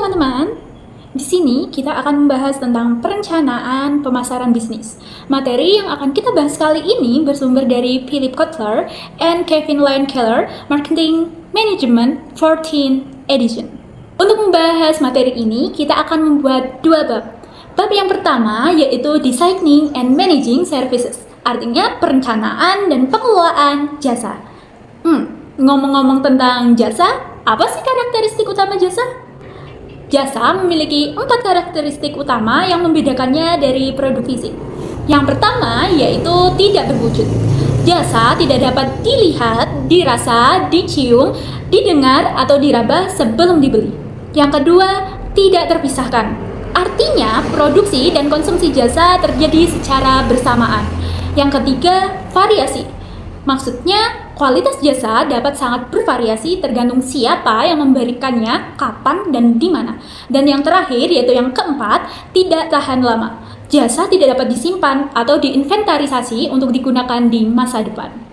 teman-teman, di sini kita akan membahas tentang perencanaan pemasaran bisnis. Materi yang akan kita bahas kali ini bersumber dari Philip Kotler and Kevin Lyon Keller, Marketing Management 14th Edition. Untuk membahas materi ini, kita akan membuat dua bab. Bab yang pertama yaitu Designing and Managing Services, artinya perencanaan dan pengelolaan jasa. Ngomong-ngomong tentang jasa, apa sih karakteristik utama jasa? Jasa memiliki 4 karakteristik utama yang membedakannya dari produk fisik. Yang pertama yaitu tidak berwujud. Jasa tidak dapat dilihat, dirasa, dicium, didengar, atau diraba sebelum dibeli. Yang kedua, tidak terpisahkan. Artinya, produksi dan konsumsi jasa terjadi secara bersamaan. Yang ketiga, variasi. Maksudnya, kualitas jasa dapat sangat bervariasi tergantung siapa yang memberikannya, kapan, dan di mana. Dan yang terakhir, yaitu yang keempat, tidak tahan lama. Jasa tidak dapat disimpan atau diinventarisasi untuk digunakan di masa depan.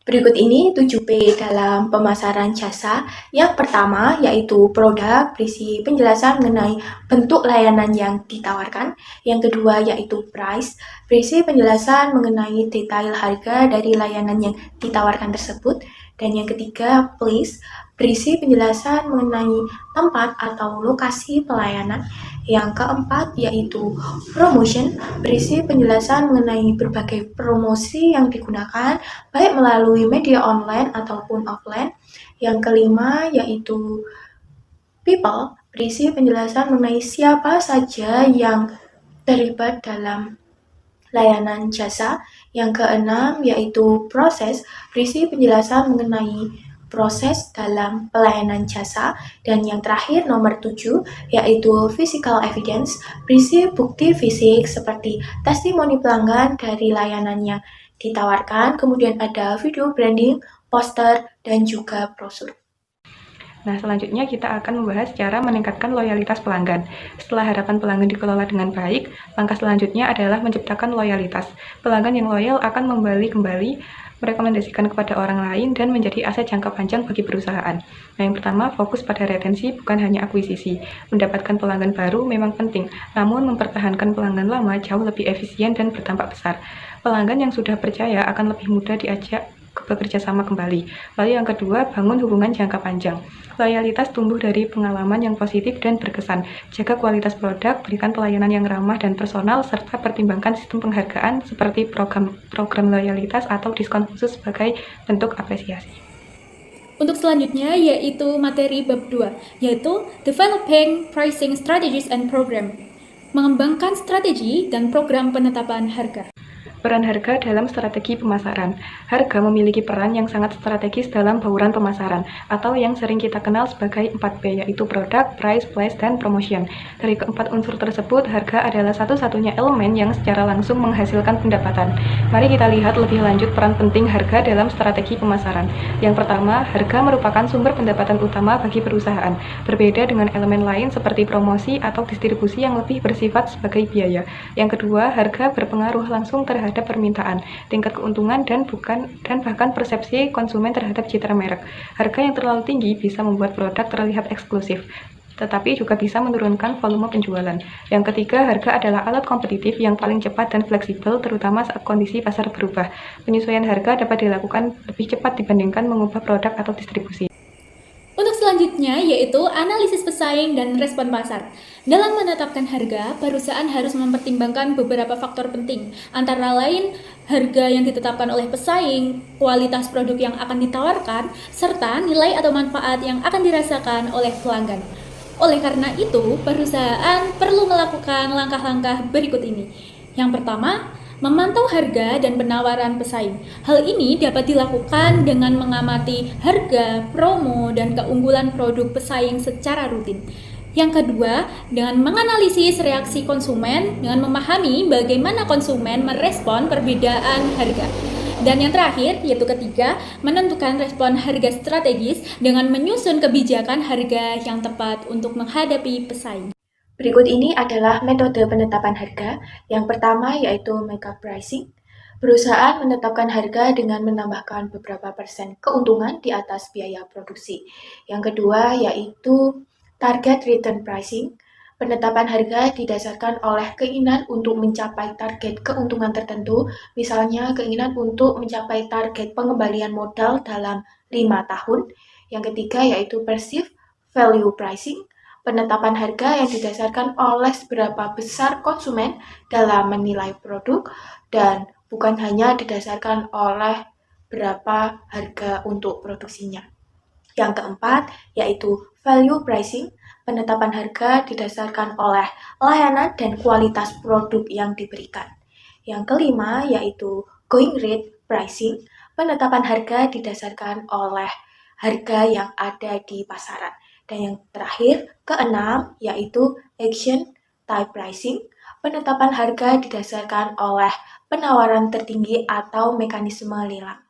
Berikut ini 7P dalam pemasaran jasa. Yang pertama yaitu produk, berisi penjelasan mengenai bentuk layanan yang ditawarkan. Yang kedua yaitu price, berisi penjelasan mengenai detail harga dari layanan yang ditawarkan tersebut. Dan yang ketiga place, berisi penjelasan mengenai tempat atau lokasi pelayanan. Yang keempat yaitu promotion, berisi penjelasan mengenai berbagai promosi yang digunakan baik melalui media online ataupun offline. Yang kelima yaitu people, berisi penjelasan mengenai siapa saja yang terlibat dalam layanan jasa. Yang keenam yaitu proses, berisi penjelasan mengenai proses dalam pelayanan jasa. Dan yang terakhir nomor 7 yaitu physical evidence, berisi bukti fisik seperti testimoni pelanggan dari layanan yang ditawarkan, kemudian ada video branding, poster, dan juga brosur. Nah, selanjutnya kita akan membahas cara meningkatkan loyalitas pelanggan. Setelah harapan pelanggan dikelola dengan baik, langkah selanjutnya adalah menciptakan loyalitas. Pelanggan yang loyal akan kembali merekomendasikan kepada orang lain dan menjadi aset jangka panjang bagi perusahaan. Nah, yang pertama, fokus pada retensi bukan hanya akuisisi. Mendapatkan pelanggan baru memang penting, namun mempertahankan pelanggan lama jauh lebih efisien dan berdampak besar. Pelanggan yang sudah percaya akan lebih mudah diajak bekerja sama kembali. Lalu yang kedua, bangun hubungan jangka panjang. Loyalitas tumbuh dari pengalaman yang positif dan berkesan. Jaga kualitas produk, berikan pelayanan yang ramah dan personal, serta pertimbangkan sistem penghargaan seperti program loyalitas atau diskon khusus sebagai bentuk apresiasi. Untuk selanjutnya yaitu materi bab 2, yaitu Developing Pricing Strategies and Program, mengembangkan strategi dan program penetapan harga. Peran harga dalam strategi pemasaran. Harga memiliki peran yang sangat strategis dalam bauran pemasaran, atau yang sering kita kenal sebagai 4P, yaitu produk, price, place, dan promotion. Dari keempat unsur tersebut, harga adalah satu-satunya elemen yang secara langsung menghasilkan pendapatan. Mari kita lihat lebih lanjut peran penting harga dalam strategi pemasaran. Yang pertama, harga merupakan sumber pendapatan utama bagi perusahaan, berbeda dengan elemen lain seperti promosi atau distribusi yang lebih bersifat sebagai biaya. Yang kedua, harga berpengaruh langsung terhadap permintaan, tingkat keuntungan, dan bahkan persepsi konsumen terhadap citra merek. Harga yang terlalu tinggi bisa membuat produk terlihat eksklusif, tetapi juga bisa menurunkan volume penjualan. Yang ketiga, harga adalah alat kompetitif yang paling cepat dan fleksibel, terutama saat kondisi pasar berubah. Penyesuaian harga dapat dilakukan lebih cepat dibandingkan mengubah produk atau distribusi. Untuk selanjutnya yaitu analisis pesaing dan respon pasar. Dalam menetapkan harga, perusahaan harus mempertimbangkan beberapa faktor penting, antara lain harga yang ditetapkan oleh pesaing, kualitas produk yang akan ditawarkan, serta nilai atau manfaat yang akan dirasakan oleh pelanggan. Oleh karena itu, perusahaan perlu melakukan langkah-langkah berikut ini. Yang pertama, memantau harga dan penawaran pesaing. Hal ini dapat dilakukan dengan mengamati harga, promo, dan keunggulan produk pesaing secara rutin. Yang kedua, dengan menganalisis reaksi konsumen dengan memahami bagaimana konsumen merespon perbedaan harga. Dan yang terakhir, yaitu ketiga, menentukan respon harga strategis dengan menyusun kebijakan harga yang tepat untuk menghadapi pesaing. Berikut ini adalah metode penetapan harga. Yang pertama yaitu markup pricing. Perusahaan menetapkan harga dengan menambahkan beberapa persen keuntungan di atas biaya produksi. Yang kedua yaitu Target return pricing, penetapan harga didasarkan oleh keinginan untuk mencapai target keuntungan tertentu, misalnya keinginan untuk mencapai target pengembalian modal dalam 5 tahun. Yang ketiga yaitu perceived value pricing, penetapan harga yang didasarkan oleh seberapa besar konsumen dalam menilai produk dan bukan hanya didasarkan oleh berapa harga untuk produksinya. Yang keempat yaitu value pricing, penetapan harga didasarkan oleh layanan dan kualitas produk yang diberikan. Yang kelima yaitu going rate pricing, penetapan harga didasarkan oleh harga yang ada di pasaran. Dan yang terakhir, keenam yaitu action type pricing, penetapan harga didasarkan oleh penawaran tertinggi atau mekanisme lelang.